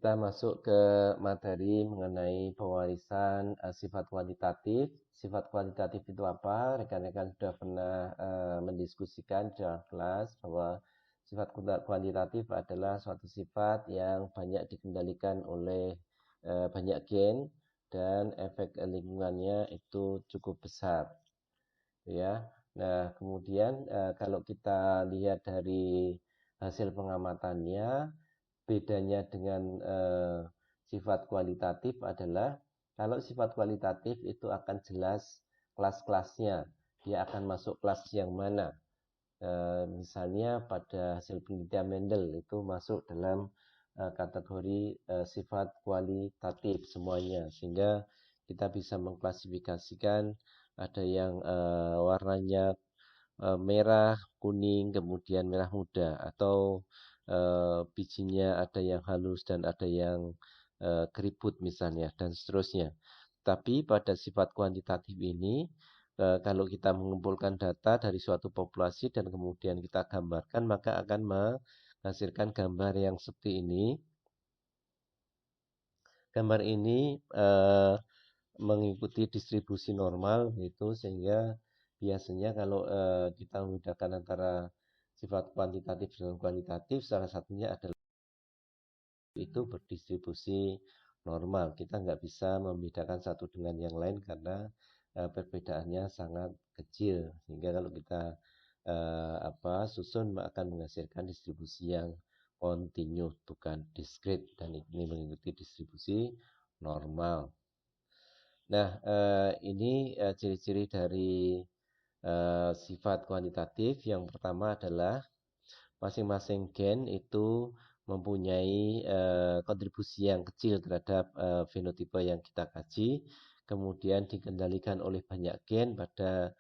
kita masuk ke materi mengenai pewarisan sifat kualitatif. Sifat kualitatif itu apa? Rekan-rekan sudah pernah mendiskusikan di dalam kelas bahwa sifat kualitatif adalah suatu sifat yang banyak dikendalikan oleh banyak gen dan efek lingkungannya itu cukup besar, ya. Nah, kemudian kalau kita lihat dari hasil pengamatannya, bedanya dengan sifat kualitatif adalah kalau sifat kualitatif itu akan jelas kelas-kelasnya, dia akan masuk kelas yang mana. Misalnya pada hasil penelitian Mendel itu masuk dalam kategori sifat kualitatif semuanya, sehingga kita bisa mengklasifikasikan ada yang warnanya merah, kuning, kemudian merah muda, atau bijinya ada yang halus dan ada yang keriput misalnya, dan seterusnya. Tapi pada sifat kuantitatif ini, kalau kita mengumpulkan data dari suatu populasi dan kemudian kita gambarkan, maka akan menghasilkan gambar yang seperti ini. Gambar ini mengikuti distribusi normal gitu, sehingga biasanya kalau kita membedakan antara sifat kuantitatif dan kualitatif, salah satunya adalah itu berdistribusi normal. Kita nggak bisa membedakan satu dengan yang lain karena perbedaannya sangat kecil, sehingga kalau kita susun akan menghasilkan distribusi yang kontinu, bukan diskrit, dan ini mengikuti distribusi normal. Nah, ini ciri-ciri dari sifat kuantitatif. Yang pertama adalah masing-masing gen itu mempunyai kontribusi yang kecil terhadap fenotipe yang kita kaji, kemudian dikendalikan oleh banyak gen pada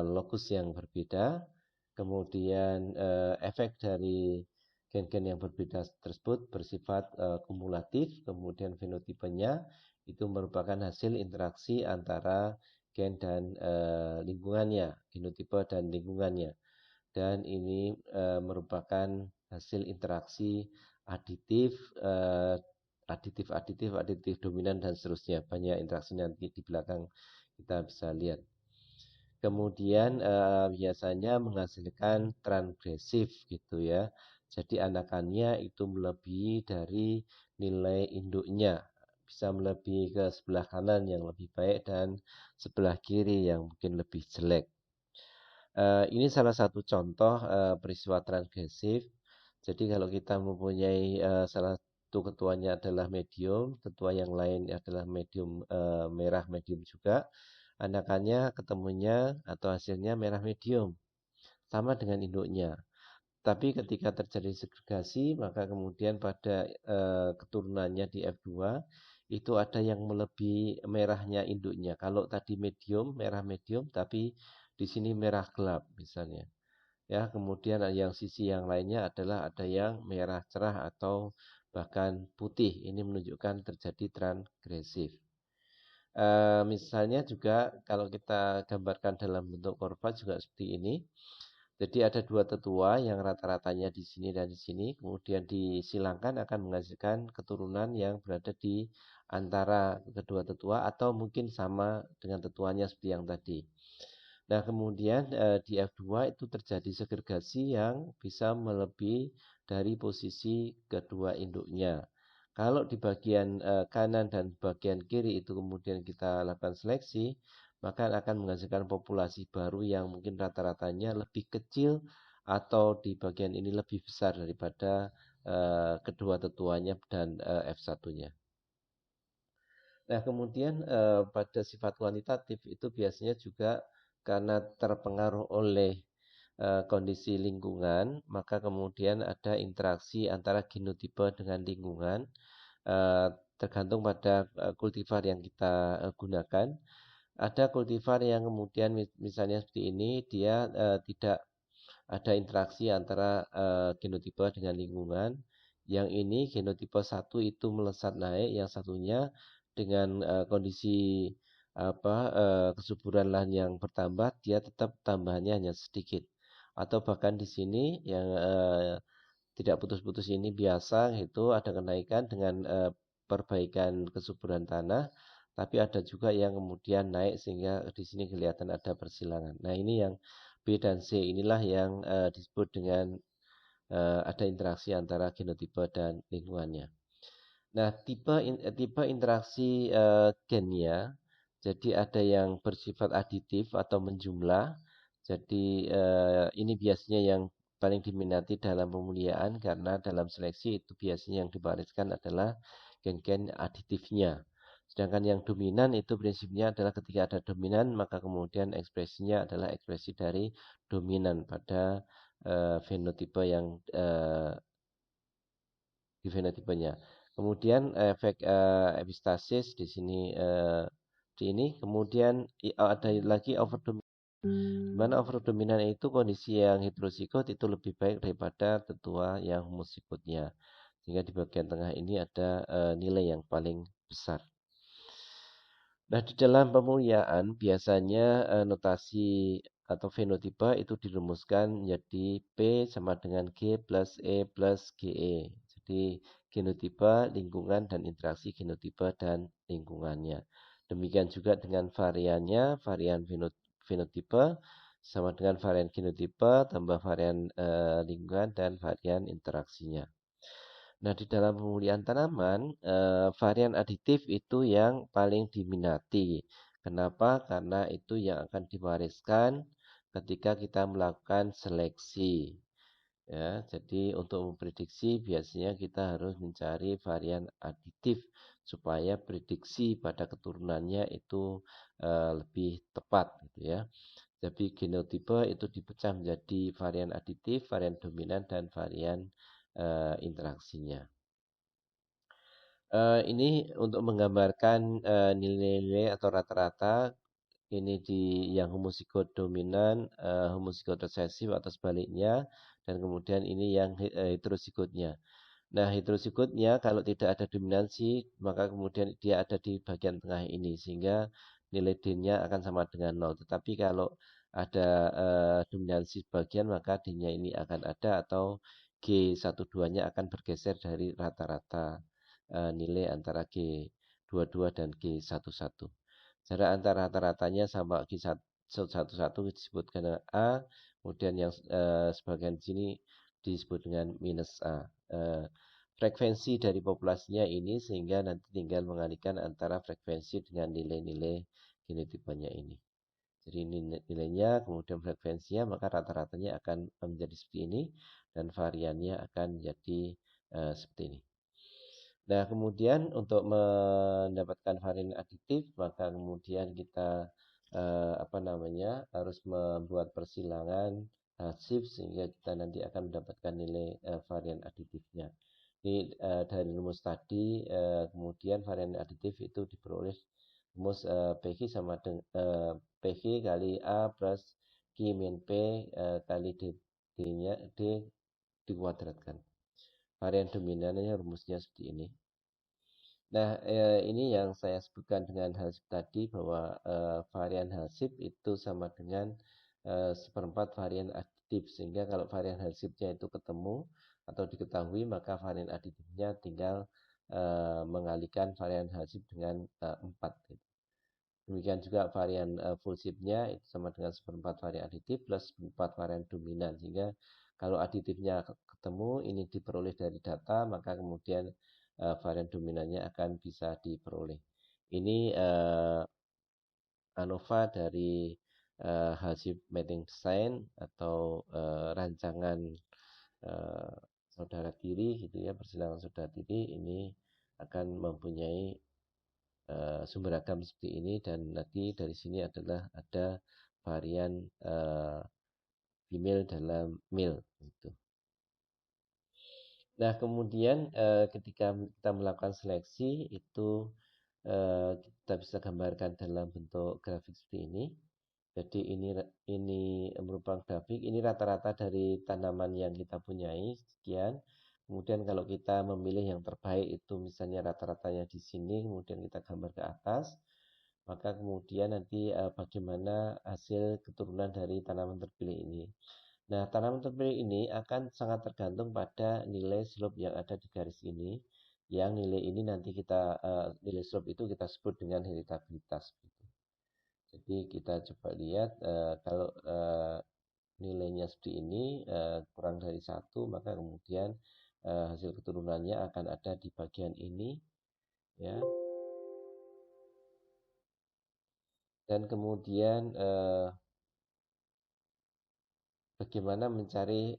lokus yang berbeda, kemudian efek dari gen-gen yang berbeda tersebut bersifat kumulatif, kemudian fenotipenya itu merupakan hasil interaksi antara gen dan lingkungannya, genotipe dan lingkungannya. Dan ini merupakan hasil interaksi aditif, aditif dominan dan seterusnya. Banyak interaksi nanti di belakang kita bisa lihat. Kemudian biasanya menghasilkan transgresif gitu ya. Jadi anakannya itu melebihi dari nilai induknya, bisa melebihi ke sebelah kanan yang lebih baik dan sebelah kiri yang mungkin lebih jelek. Ini salah satu contoh peristiwa transgresif. Jadi kalau kita mempunyai salah satu ketuanya adalah medium, ketua yang lain adalah medium merah medium juga, anakannya ketemunya atau hasilnya merah medium, sama dengan induknya. Tapi ketika terjadi segregasi, maka kemudian pada keturunannya di F2 itu ada yang melebihi merahnya induknya. Kalau tadi medium, merah medium, tapi di sini merah gelap misalnya. Ya, kemudian yang sisi yang lainnya adalah ada yang merah cerah atau bahkan putih. Ini menunjukkan terjadi transgresif. Misalnya juga kalau kita gambarkan dalam bentuk kurva juga seperti ini. Jadi ada dua tetua yang rata-ratanya di sini dan di sini, kemudian disilangkan akan menghasilkan keturunan yang berada di antara kedua tetua atau mungkin sama dengan tetuanya seperti yang tadi. Nah, kemudian di F2 itu terjadi segregasi yang bisa melebihi dari posisi kedua induknya. Kalau di bagian kanan dan bagian kiri itu kemudian kita lakukan seleksi, maka akan menghasilkan populasi baru yang mungkin rata-ratanya lebih kecil atau di bagian ini lebih besar daripada kedua tetuanya dan F1-nya. Nah, kemudian pada sifat kuantitatif itu biasanya juga karena terpengaruh oleh kondisi lingkungan, maka kemudian ada interaksi antara genotipe dengan lingkungan, tergantung pada kultivar yang kita gunakan. Ada kultivar yang kemudian misalnya seperti ini, dia tidak ada interaksi antara genotipe dengan lingkungan. Yang ini genotipe 1 itu melesat naik, yang satunya dengan kondisi kesuburan lahan yang bertambah, dia tetap tambahannya hanya sedikit. Atau bahkan di sini yang tidak putus-putus ini biasa itu ada kenaikan dengan perbaikan kesuburan tanah, tapi ada juga yang kemudian naik sehingga di sini kelihatan ada persilangan. Nah, ini yang B dan C inilah yang disebut dengan ada interaksi antara genotipe dan lingkungannya. Nah, tipe interaksi gennya, jadi ada yang bersifat aditif atau menjumlah. Jadi ini biasanya yang paling diminati dalam pemuliaan karena dalam seleksi itu biasanya yang diwariskan adalah gen-gen aditifnya. Sedangkan yang dominan itu prinsipnya adalah ketika ada dominan maka kemudian ekspresinya adalah ekspresi dari dominan pada fenotipe yang di fenotipenya. Kemudian efek epistasis di sini di ini, kemudian ada lagi overdominant. Di mana overdominan itu kondisi yang heterozigot itu lebih baik daripada tetua yang homozigodnya. Sehingga di bagian tengah ini ada nilai yang paling besar. Nah, di dalam pemuliaan biasanya notasi atau fenotipe itu dirumuskan menjadi P sama dengan G plus E plus GE. Jadi genotipe, lingkungan, dan interaksi genotipe dan lingkungannya. Demikian juga dengan variannya, varian fenotipe sama dengan varian genotipe tambah varian lingkungan dan varian interaksinya. Nah, di dalam pemulihan tanaman, varian aditif itu yang paling diminati. Kenapa? Karena itu yang akan diwariskan ketika kita melakukan seleksi. Ya, jadi untuk memprediksi biasanya kita harus mencari varian aditif supaya prediksi pada keturunannya itu lebih tepat, gitu ya. Jadi genotipe itu dipecah menjadi varian aditif, varian dominan, dan varian interaksinya. Ini untuk menggambarkan nilai-nilai atau rata-rata ini di yang homozigot dominan, homozigot resesif atau sebaliknya, dan kemudian ini yang heterozigotnya. Nah, heterozigotnya kalau tidak ada dominansi, maka kemudian dia ada di bagian tengah ini, sehingga nilai D-nya akan sama dengan 0. Tetapi kalau ada dominansi sebagian, maka D-nya ini akan ada atau G12-nya akan bergeser dari rata-rata nilai antara G22 dan G11. Jarak antara rata-ratanya sama G11 disebut dengan A, kemudian yang sebagian di sini disebut dengan minus A. Frekuensi dari populasinya ini sehingga nanti tinggal mengalihkan antara frekuensi dengan nilai-nilai genotipenya ini. Jadi ini nilainya, kemudian frekuensinya, maka rata-ratanya akan menjadi seperti ini dan variannya akan menjadi seperti ini. Nah, kemudian untuk mendapatkan varian aditif, maka kemudian kita harus membuat persilangan hasif sehingga kita nanti akan mendapatkan nilai varian aditifnya. Ini dari rumus tadi, kemudian varian aditif itu diperoleh rumus PG sama dengan PG kali A plus Q min P kali D-nya D dikuadratkan. Varian dominannya rumusnya seperti ini. Nah, ini yang saya sebutkan dengan hasib tadi bahwa varian hasib itu sama dengan seperempat varian aditif. Sehingga kalau varian hasibnya itu ketemu atau diketahui, maka varian aditifnya tinggal mengalihkan varian hasib dengan 4. Gitu. Demikian juga varian fulsipnya itu sama dengan seperempat varian aditif plus seperempat varian dominan. Sehingga kalau aditifnya ketemu, ini diperoleh dari data, maka kemudian varian dominannya akan bisa diperoleh. Ini ANOVA dari hasil mapping design atau rancangan saudara tiri, gitu ya, persilangan saudara tiri ini akan mempunyai sumber agam seperti ini, dan nanti dari sini adalah ada varian female dalam male gitu. Nah, kemudian ketika kita melakukan seleksi itu kita bisa gambarkan dalam bentuk grafik seperti ini. Jadi ini merupakan grafik, ini rata-rata dari tanaman yang kita punyai sekian. Kemudian kalau kita memilih yang terbaik itu misalnya rata-ratanya di sini, kemudian kita gambar ke atas, maka kemudian nanti bagaimana hasil keturunan dari tanaman terpilih ini. Nah, tanaman terpilih ini akan sangat tergantung pada nilai slope yang ada di garis ini. Yang nilai ini nanti nilai slope itu kita sebut dengan heritabilitas. Gitu. Jadi kita coba lihat kalau nilainya seperti ini kurang dari 1, maka kemudian hasil keturunannya akan ada di bagian ini, ya. Dan kemudian bagaimana mencari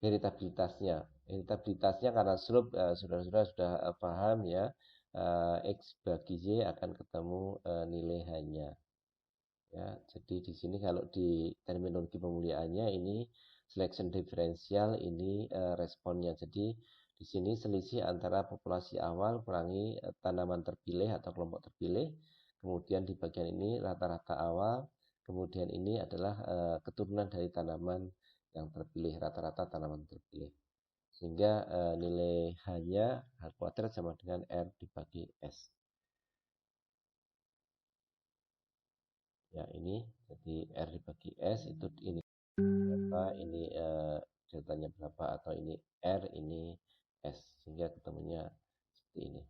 heritabilitasnya. Heritabilitasnya karena slope saudara-saudara sudah paham ya, X bagi Y akan ketemu nilai hanya. Ya, jadi di sini kalau di terminologi pemuliaannya ini selection diferensial, ini responnya. Jadi di sini selisih antara populasi awal kurangi tanaman terpilih atau kelompok terpilih. Kemudian di bagian ini rata-rata awal. Kemudian ini adalah keturunan dari tanaman yang terpilih, rata-rata tanaman terpilih. Sehingga nilai hanya H kuadrat sama dengan R dibagi S. Ya, ini jadi R dibagi S itu ini berapa, ini deltanya berapa, atau ini R, ini S, sehingga ketemunya seperti ini.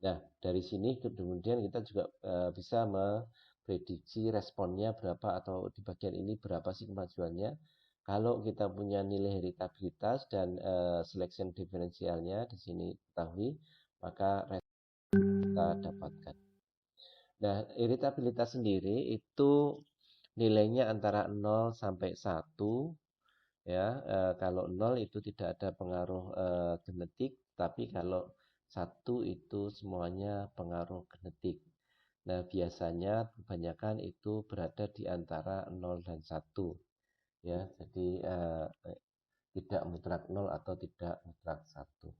Nah, dari sini kemudian kita juga bisa memprediksi responnya berapa, atau di bagian ini berapa sih kemajuannya. Kalau kita punya nilai heritabilitas dan selection diferensialnya di sini ketahui, maka kita dapatkan. Nah, iritabilitas sendiri itu nilainya antara 0 sampai 1 ya. Kalau 0 itu tidak ada pengaruh genetik, tapi kalau 1 itu semuanya pengaruh genetik. Nah, biasanya kebanyakan itu berada di antara 0 dan 1 ya. Jadi tidak mutlak 0 atau tidak mutlak 1.